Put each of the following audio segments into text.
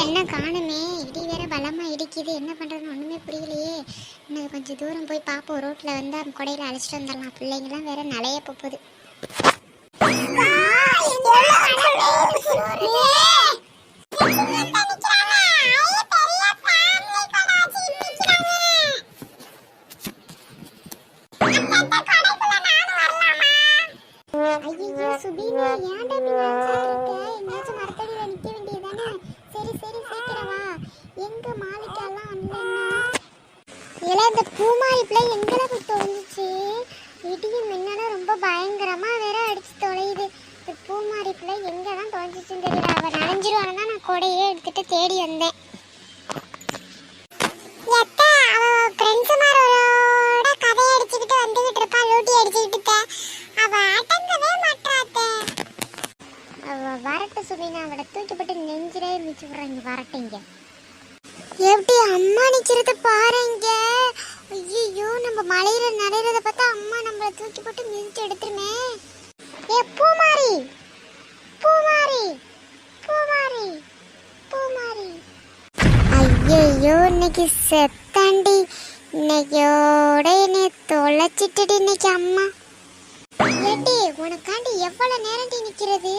என்ன காணுமே, இடி வேற பலமா இடிக்குது. என்ன பண்றதுன்னு ஒண்ணுமே புரியலையே. இன்னும் கொஞ்சம் தூரம் போய் பாப்போம். ரோட்ல வந்து கொடையில அழைச்சிட்டு வந்துடலாம். பிள்ளைங்களாம் வேற நலைய போகுது. ஐயோ சுபினி, ஏன்டா இப்படி எங்கேயாச்சும் மரத்தடியில நிக்க வேண்டியதானே? சரி சரி சீக்கிரம் வா. எங்க மாளிகைலாம் இல்லைன்னா இந்த பூமாரி பிள்ளை எங்கட போய் தொலைஞ்சிச்சு? இடியும் மின்னலும் ரொம்ப பயங்கரமா வேற அடிச்சு தொலையுது. இந்த பூமாரி பிள்ளை எங்க தான் தொலைஞ்சிச்சுன்னு தெரியல. அவ நனைஞ்சிருவான்னு தான் நான் கொடையே எடுத்துட்டு தேடி வந்தேன். வரட்ட சுபினா, அவளை தூக்கி போட்டு நெஞ்சிலே மிச்சு விடுறாங்க. வரட்டைங்க எப்படி அம்மா நிக்கிறது பாருங்க. ஐயோ, நம்ம மலையில நடைறத பார்த்தா அம்மா நம்மள தூக்கி போட்டு மிதிச்சு எடுத்துருமே. ஏ பூமாரி, பூமாரி, பூமாரி, பூமாரி. ஐயோ, இன்னைக்கு செத்தாண்டி. இன்னைக்கோட என்னை தொலைச்சிட்டுடி இன்னைக்கு அம்மா. ஏட்டி, உனக்காண்டி எவ்வளவு நேரண்டி நிக்கிறது?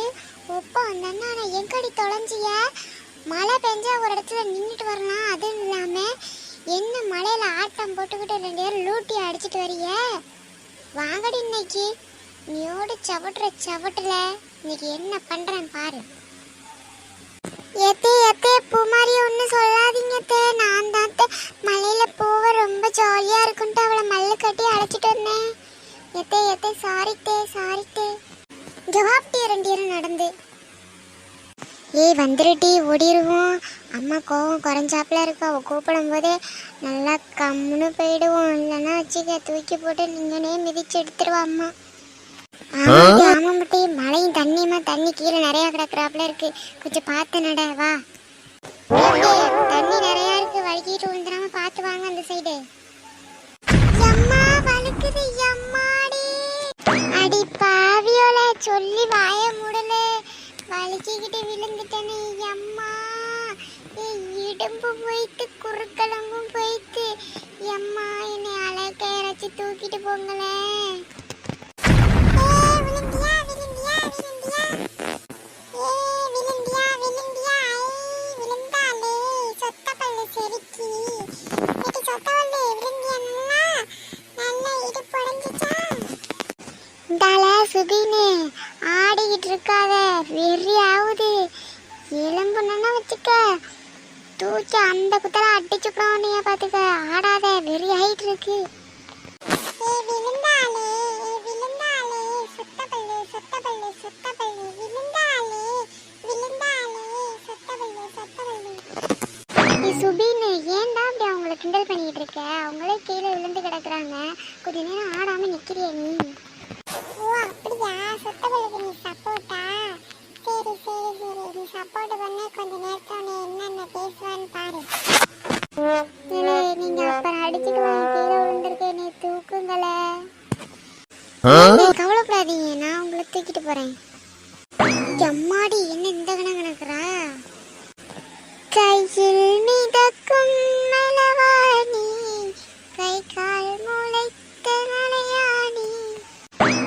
ஒப்பா அந்த அண்ணா எங்கடி தொலைஞ்சிய? மழை பெஞ்சா ஒரு இடத்துல நின்றுட்டு வரலாம். அதுவும் இல்லாம என்ன மழையில ஆட்டம் போட்டுக்கிட்டு 2 பேரும் லூட்டி அடிச்சிட்டு வரிய. வாங்கடி இன்னைக்கு நீயோடு சவட்டுல இன்னைக்கு என்ன பண்றேன் பாரு. எத்தே பூமாரி ஒண்ணு சொல்லாதீங்க தே. நான் தான் மலையில போக ரொம்ப ஜாலியா இருக்குன்ட்டு அவளை மல்லு கட்டி அழைச்சிட்டு வந்தேன். எத்தே சாரித்தே ஜவாப்டி 2 பேரும் நடந்து. ஏய் வந்துருட்டி, ஓடிடுவோம். அம்மா கோவம் குறைஞ்சாப்புல இருக்கு. அவள் கூப்பிடும் போதே நல்லா கம்முன்னு போயிடுவோம். இல்லைன்னா வச்சுக்க தூக்கி போட்டு நீங்கனே மிதிச்சு எடுத்துருவா அம்மா. ஆமாட்டி, மழையும் தண்ணி கீழே நிறைய கிடக்குறாப்புல இருக்கு. கொஞ்சம் பார்த்து நட வா. தண்ணி நிறைய இருக்கு, வழுக்கிட்டு விழுந்துடாம பார்த்து வாங்க அந்த சைடு. அம்மா வழுக்குது அம்மாடி. அடி பாவியோல சொல்லி வாய முடல, வலிக்கிட்டு விழுந்துட்டேனே அம்மா. இடும்பு போயிட்டு குறுக்கலங்கும் போயிட்டு அம்மா. என்னை அலைக்க இறச்சி தூக்கிட்டு போங்களேன். சுபினே, ஆடிக்கிட்டு இருக்காத, வெறி ஆகுது. எலும்புன்னா வச்சுக்க தூக்கி அந்த குத்தல அடிச்சுப்போம். பாத்துக்க, ஆடாத, வெறி ஆயிட்டு இருக்கு. சுபினே, ஏன்டா அப்படி அவங்களை கிண்டல் பண்ணிக்கிட்டு இருக்க? அவங்களே கீழே விழுந்து கிடக்குறாங்க. கொஞ்ச நேரம் ஆடாம நிக்கிறிய நீ? ஓ அப்படியா, சொத்தவளுக்கு நீ சப்போர்ட்டா? சரி நீ சப்போர்ட் பண்ண கொஞ்ச நேரத்தோட என்னென்ன பேசுவான்னு பாரு. நீங்க அப்புறம் அடிச்சுக்குவாங்க. கீழே விழுந்திருக்கேன், நீ தூக்குங்களே. கவலைப்படாதீங்க, நான் உங்களை தூக்கிட்டு போறேன். அம்மாடி, என்ன இந்த கணக்குறா? கையில் மிதக்கும் மலவாணி, கை கால் முளைத்த மலையாணி,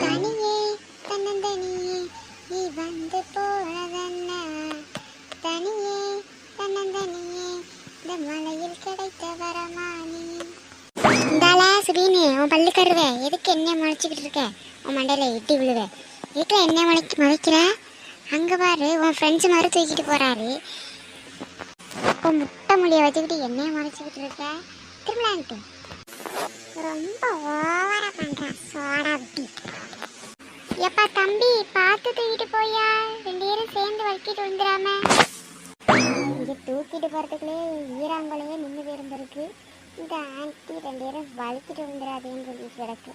தனியே தன்னந்தனியே நீ வந்து போறதென்ன, தனியே தன்னந்தனியே இந்த மலையில் கிடைத்த வரமானி. இந்தால சுபீனே, உன் பள்ளி கருவே, எதுக்கு என்ன முளைச்சிக்கிட்டு இருக்க? உன் மண்டையில எட்டி விழுவ. எதுக்குல என்ன முளைக்கிற? அங்க பாரு, உன் ஃப்ரெண்ட்ஸ் மாதிரி தூக்கிட்டு போறாரு. இப்போ முட்டை மொழியை வச்சுக்கிட்டு என்னைய மறைச்சிக்கிட்டு இருக்க? திரும்பலான்ட்டு ரொம்ப ஓவரா பண்றான் சோடா விட்டி. எப்பா தம்பி, பார்த்து தூக்கிட்டு போயா. 2 பேரும் சேர்ந்து வலிக்கிட்டு வந்துடாம. இங்க தூக்கிட்டு போறதுக்குள்ளே ஈராங்கொலையே நின்று இருந்திருக்கு. இந்த ஆண்டி 2 பேரும் வலிக்கிட்டு வந்துடாதேன்னு சொல்லிட்டு கிடக்கு.